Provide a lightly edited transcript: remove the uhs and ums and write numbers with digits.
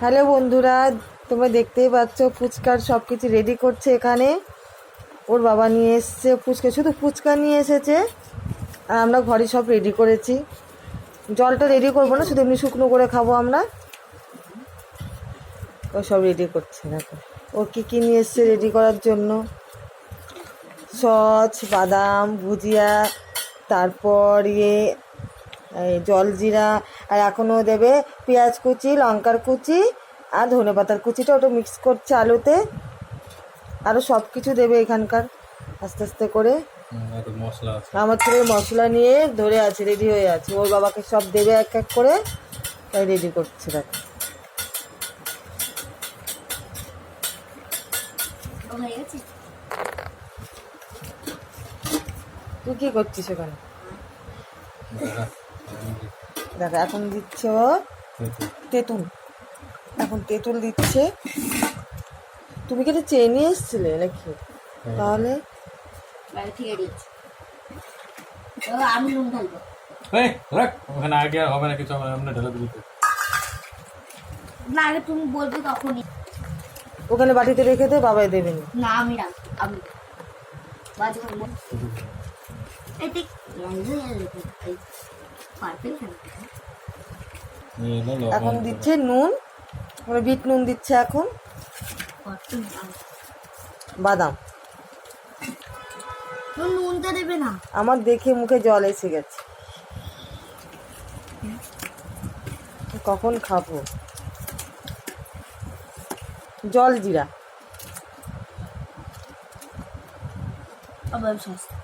Hello বন্ধুরা, তোমরা দেখতেই পাচ্ছ ফুচকার সব কিছু রেডি করছে এখানে। ওর বাবা নিয়ে এসছে ফুচকা, শুধু ফুচকা নিয়ে এসেছে আর আমরা ঘরে সব রেডি করেছি। জলটা রেডি করবো না, শুধু এমনি শুকনো করে খাবো আমরা। ও সব রেডি করছে, দেখো ও কী কী নিয়ে এসছে রেডি করার জন্য। সস, বাদাম, ভুজিয়া, তারপর জলজিরা, আর এখনও দেবে পেঁয়াজ কুচি, লঙ্কার কুচি আর ধনেপাতার কুচিটা, ওটা মিক্স করছে আলুতে। আরও সব কিছু দেবে এখানকার আস্তে আস্তে করে। আমার ছেলে মশলা নিয়ে ধরে আছে, রেডি হয়ে আছে। ওর বাবাকে সব দেবে এক এক করে, তাই রেডি করছে। দেখো তুই কী করছিস ওখানে? দেখো এখন দিচ্ছে ও তেঁতুল, এখন তেঁতুল দিচ্ছে। তুমি কি চেয়ে নিয়ে এসছিলে নাকি? তাহলে আমি নুন ঢালবো। ওখানে আগে আর হবে না কিছু, আমরা ঢেলে দিতে না, আগে তুমি বলবে তখনই। ওখানে বাটিতে রেখে দে, বাবাই দেবেন। না আমি রাখবো, আমি বাজে করবো। এটি এখন দিচ্ছে নুন, মানে বিট নুন দিচ্ছে এখন। বাদাম নুনটা দেবে না? আমার দেখে মুখে জল এসে গেছে, কখন খাবো। জল জিরা। আবার সস্তা।